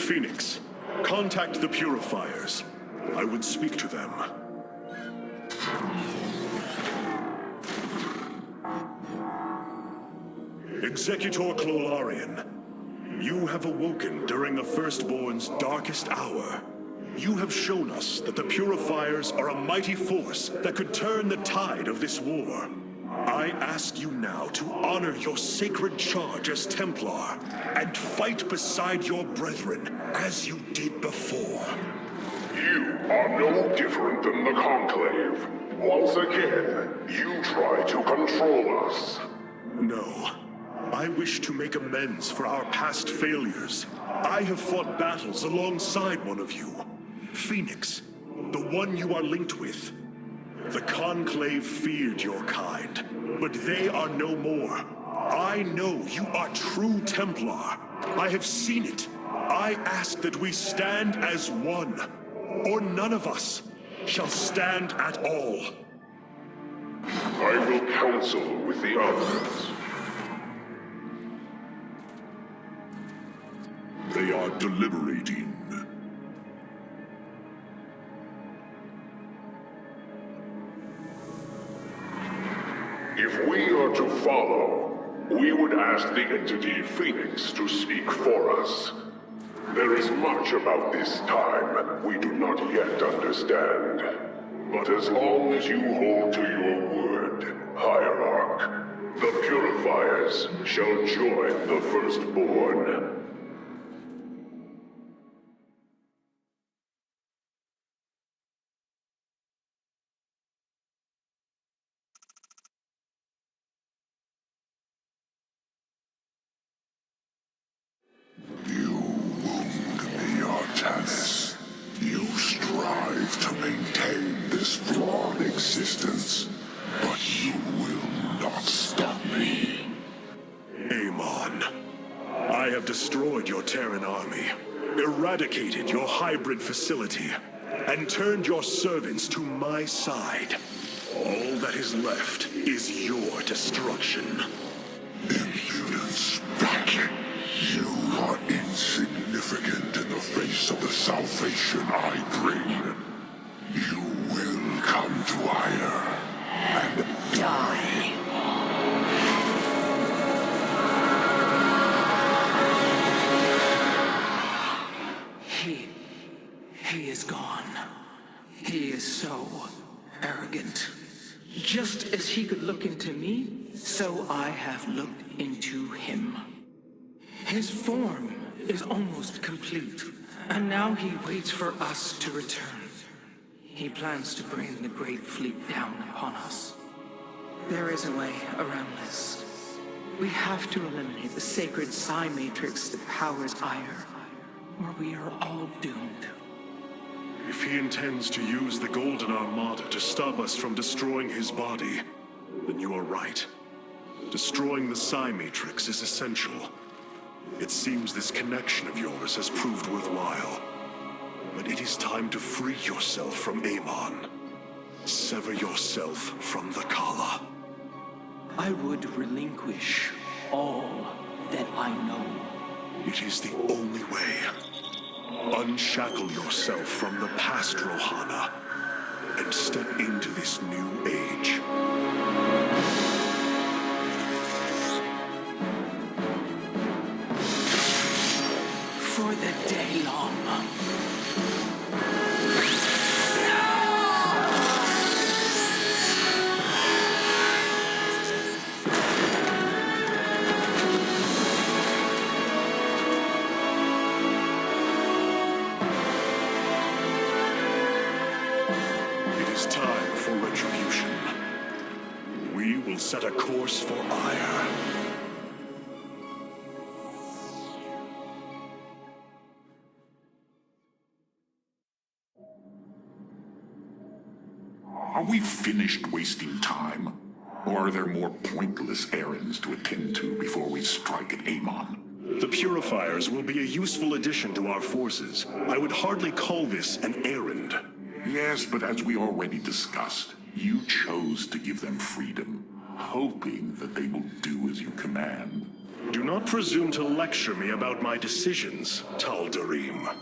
Phoenix, contact the Purifiers. I would speak to them. Executor Clolarian, you have awoken during the Firstborn's darkest hour. You have shown us that the Purifiers are a mighty force that could turn the tide of this war. I ask you now to honor your sacred charge as Templar and fight beside your brethren as you did before. You are no different than the Conclave. Once again, you try to control us. No. I wish to make amends for our past failures. I have fought battles alongside one of you. Phoenix, the one you are linked with. The Conclave feared your kind, but they are no more. I know you are true Templar. I have seen it. I ask that we stand as one, or none of us shall stand at all. I will counsel with the others. They are deliberating. If we are to follow, we would ask the entity Phoenix to speak for us. There is much about this time we do not yet understand. But as long as you hold to your word, Hierarch, the Purifiers shall join the Firstborn. You wound me, Artanis. You strive to maintain this flawed existence, but you will not stop me. Amon, I have destroyed your Terran army, eradicated your hybrid facility, and turned your servants to my side. All that is left is your destruction. Impudence back. You are insignificant in the face of the salvation I bring. You will come to Ire and die. He is gone. He is so arrogant. Just as he could look into me, so I have looked into him. His form is almost complete, and now he waits for us to return. He plans to bring the Great Fleet down upon us. There is a way around this. We have to eliminate the sacred psi matrix that powers Ire, or we are all doomed. If he intends to use the Golden Armada to stop us from destroying his body, then you are right. Destroying the psi matrix is essential. It seems this connection of yours has proved worthwhile. But it is time to free yourself from Amon. Sever yourself from the Kala. I would relinquish all that I know. It is the only way. Unshackle yourself from the past, Rohana, and step into this new age. For the Daylon. It is time for retribution. We will set a course for Ire. Are we finished wasting time? Or are there more pointless errands to attend to before we strike at Amon? The Purifiers will be a useful addition to our forces. I would hardly call this an errand. Yes, but as we already discussed, you chose to give them freedom, hoping that they will do as you command. Do not presume to lecture me about my decisions, Tal'Darim.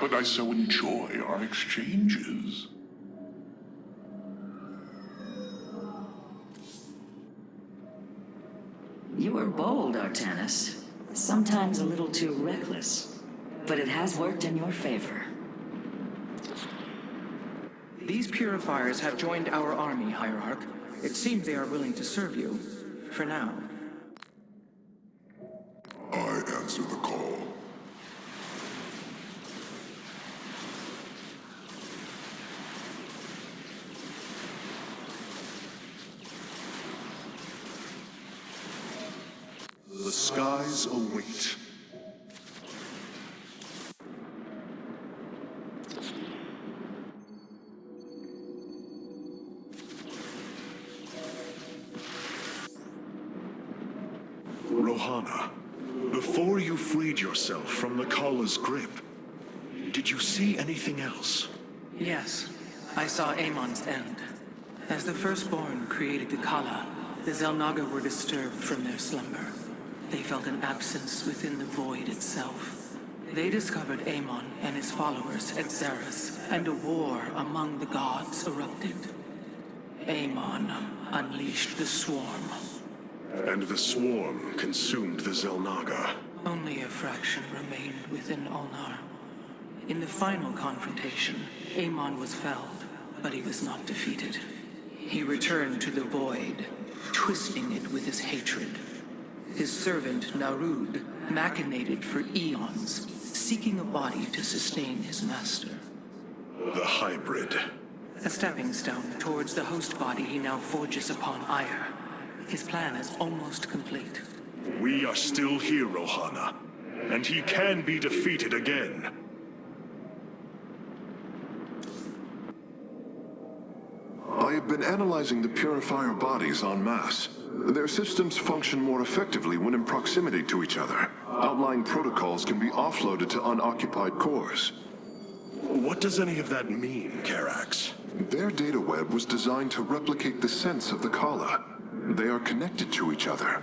But I so enjoy our exchanges. You are bold, Artanis. Sometimes a little too reckless. But it has worked in your favor. These purifiers have joined our army, Hierarch. It seems they are willing to serve you. For now. I answer the call. The skies await. Rohana, before you freed yourself from the Kala's grip, did you see anything else? Yes, I saw Amon's end. As the Firstborn created the Kala, the Xel'Naga were disturbed from their slumber. They felt an absence within the void itself. They discovered Amon and his followers at Xeris, and a war among the gods erupted. Amon unleashed the Swarm. And the Swarm consumed the Xel'Naga. Only a fraction remained within Ulnar. In the final confrontation, Amon was felled, but he was not defeated. He returned to the void, twisting it with his hatred. His servant, Narud, machinated for eons, seeking a body to sustain his master. The hybrid. A stepping stone towards the host body he now forges upon Ire. His plan is almost complete. We are still here, Rohana, and he can be defeated again. I have been analyzing the Purifier bodies en masse. Their systems function more effectively when in proximity to each other. Outlying protocols can be offloaded to unoccupied cores. What does any of that mean, Karax? Their data web was designed to replicate the sense of the Kala. They are connected to each other.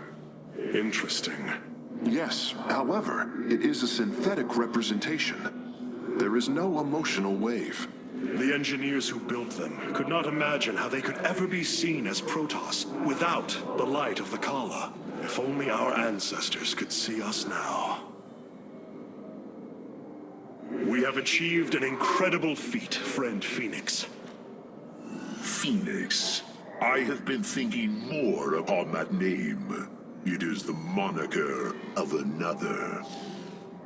Interesting. Yes, however, it is a synthetic representation. There is no emotional wave. The engineers who built them could not imagine how they could ever be seen as Protoss without the light of the Kala. If only our ancestors could see us now. We have achieved an incredible feat, friend Phoenix. Phoenix. I have been thinking more upon that name. It is the moniker of another.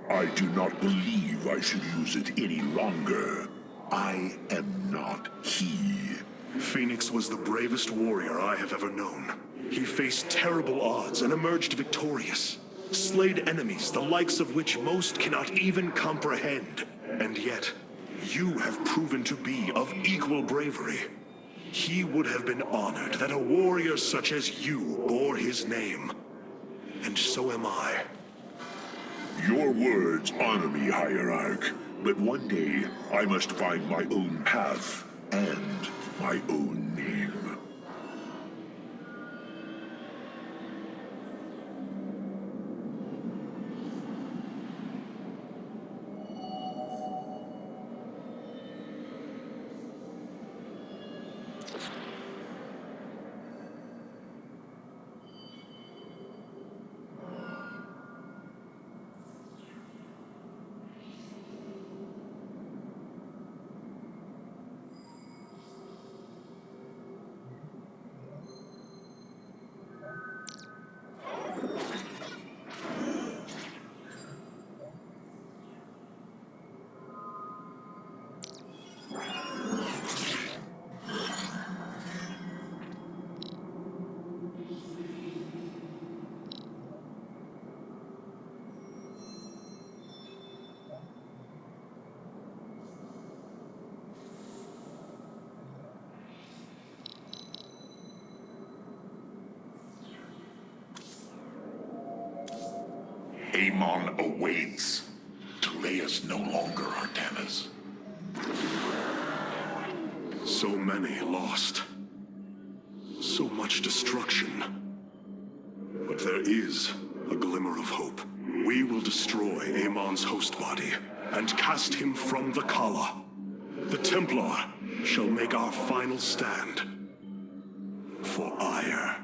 I do not believe I should use it any longer. I am not he. Phoenix was the bravest warrior I have ever known. He faced terrible odds and emerged victorious. Slayed enemies, the likes of which most cannot even comprehend. And yet, you have proven to be of equal bravery. He would have been honored that a warrior such as you bore his name. And so am I. Your words honor me, Hierarch. But one day, I must find my own path and my own name. Amon awaits. Delay is no longer Artemis. So many lost. So much destruction. But there is a glimmer of hope. We will destroy Amon's host body and cast him from the Kala. The Templar shall make our final stand for ire.